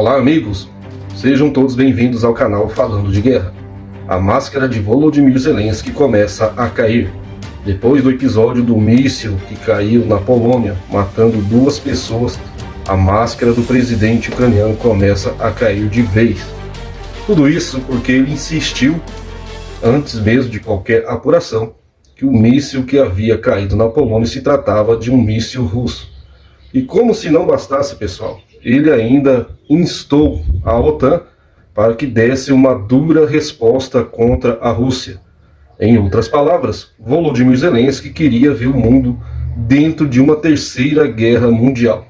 Olá amigos, sejam todos bem-vindos ao canal Falando de Guerra. A máscara de Volodymyr Zelensky começa a cair. Depois do episódio do míssil que caiu na Polônia, matando 2 pessoas, a máscara do presidente ucraniano começa a cair de vez. Tudo isso porque ele insistiu, antes mesmo de qualquer apuração, que o míssil que havia caído na Polônia se tratava de um míssil russo. E como se não bastasse, pessoal, ele ainda instou a OTAN para que desse uma dura resposta contra a Rússia. Em outras palavras, Volodymyr Zelensky queria ver o mundo dentro de uma terceira guerra mundial.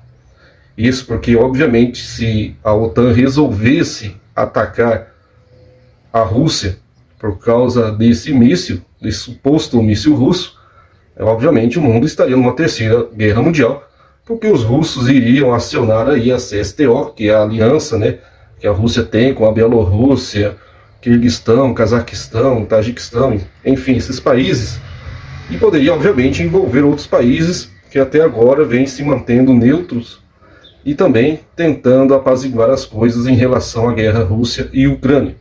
Isso porque, obviamente, se a OTAN resolvesse atacar a Rússia por causa desse míssil, desse suposto míssil russo, obviamente o mundo estaria numa terceira guerra mundial, porque os russos iriam acionar aí a CSTO, que é a aliança, que a Rússia tem com a Bielorrússia, Quirguistão, Cazaquistão, Tajiquistão, enfim, esses países, e poderia, obviamente, envolver outros países que até agora vêm se mantendo neutros e também tentando apaziguar as coisas em relação à guerra Rússia e Ucrânia.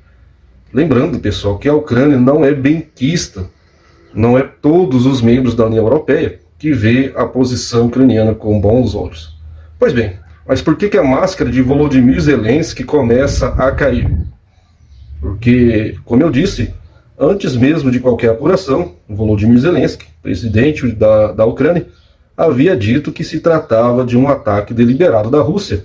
Lembrando, pessoal, que a Ucrânia não é benquista, não é todos os membros da União Europeia que vê a posição ucraniana com bons olhos. Pois bem, mas por que a máscara de Volodymyr Zelensky começa a cair? Porque, como eu disse, antes mesmo de qualquer apuração, Volodymyr Zelensky, presidente da Ucrânia, havia dito que se tratava de um ataque deliberado da Rússia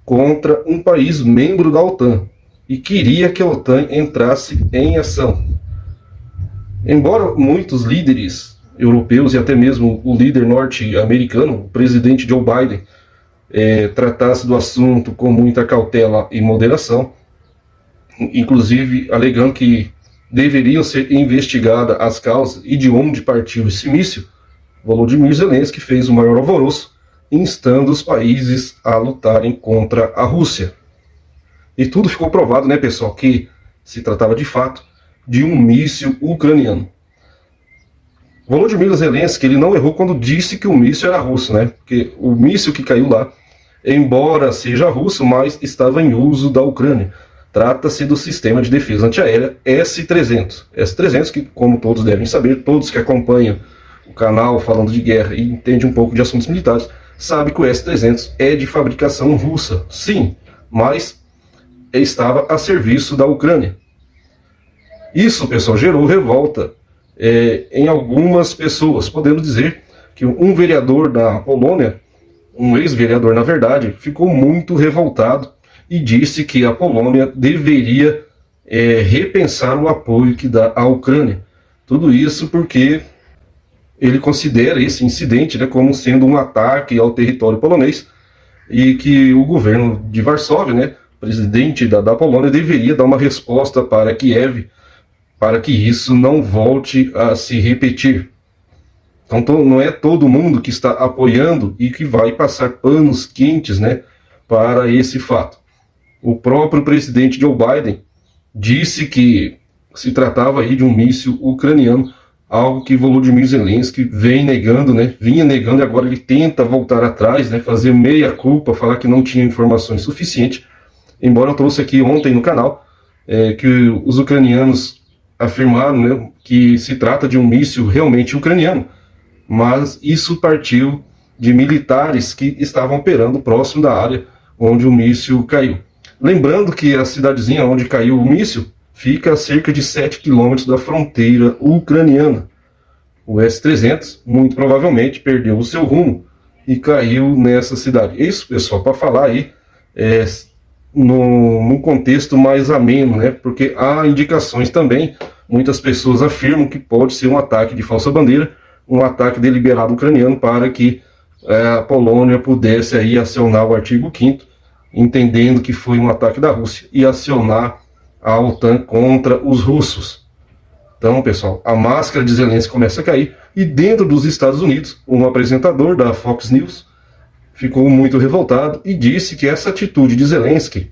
contra um país membro da OTAN e queria que a OTAN entrasse em ação. Embora muitos líderes europeus e até mesmo o líder norte-americano, o presidente Joe Biden, tratasse do assunto com muita cautela e moderação, inclusive alegando que deveriam ser investigadas as causas e de onde partiu esse míssil, Volodymyr Zelensky fez o maior alvoroço, instando os países a lutarem contra a Rússia. E tudo ficou provado, pessoal, que se tratava de fato de um míssil ucraniano. Volodymyr Zelensky, ele não errou quando disse que o míssil era russo, porque o míssil que caiu lá, embora seja russo, mas estava em uso da Ucrânia. Trata-se do sistema de defesa antiaérea S-300. S-300 que, como todos devem saber, todos que acompanham o canal Falando de Guerra e entendem um pouco de assuntos militares, sabem que o S-300 é de fabricação russa. Sim, mas estava a serviço da Ucrânia. Isso, pessoal, gerou revolta em algumas pessoas, podendo dizer que um vereador da Polônia, um ex-vereador na verdade, ficou muito revoltado e disse que a Polônia deveria repensar o apoio que dá à Ucrânia. Tudo isso porque ele considera esse incidente como sendo um ataque ao território polonês e que o governo de Varsóvia, presidente da Polônia, deveria dar uma resposta para Kiev, para que isso não volte a se repetir. Então não é todo mundo que está apoiando e que vai passar panos quentes para esse fato. O próprio presidente Joe Biden disse que se tratava aí de um míssil ucraniano, algo que Volodymyr Zelensky vinha negando, e agora ele tenta voltar atrás, fazer meia-culpa, falar que não tinha informações suficientes, embora eu trouxe aqui ontem no canal que os ucranianos afirmaram que se trata de um míssil realmente ucraniano, mas isso partiu de militares que estavam operando próximo da área onde o míssil caiu. Lembrando que a cidadezinha onde caiu o míssil fica a cerca de 7 quilômetros da fronteira ucraniana. O S-300 muito provavelmente perdeu o seu rumo e caiu nessa cidade. Isso, pessoal, para falar aí num contexto mais ameno, porque há indicações também, muitas pessoas afirmam que pode ser um ataque de falsa bandeira, um ataque deliberado ucraniano para que a Polônia pudesse aí acionar o artigo 5º, entendendo que foi um ataque da Rússia, e acionar a OTAN contra os russos. Então, pessoal, a máscara de Zelensky começa a cair, e dentro dos Estados Unidos, um apresentador da Fox News ficou muito revoltado e disse que essa atitude de Zelensky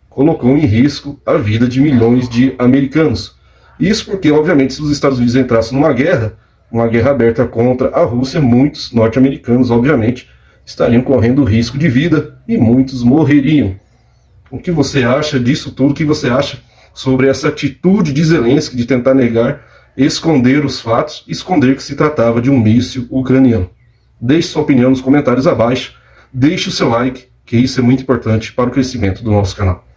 colocou em risco a vida de milhões de americanos. Isso porque, obviamente, se os Estados Unidos entrassem numa guerra, uma guerra aberta contra a Rússia, muitos norte-americanos, obviamente, estariam correndo risco de vida e muitos morreriam. O que você acha disso tudo? O que você acha sobre essa atitude de Zelensky de tentar negar, esconder os fatos, esconder que se tratava de um míssil ucraniano? Deixe sua opinião nos comentários abaixo, deixe o seu like, que isso é muito importante para o crescimento do nosso canal.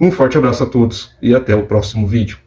Um forte abraço a todos e até o próximo vídeo.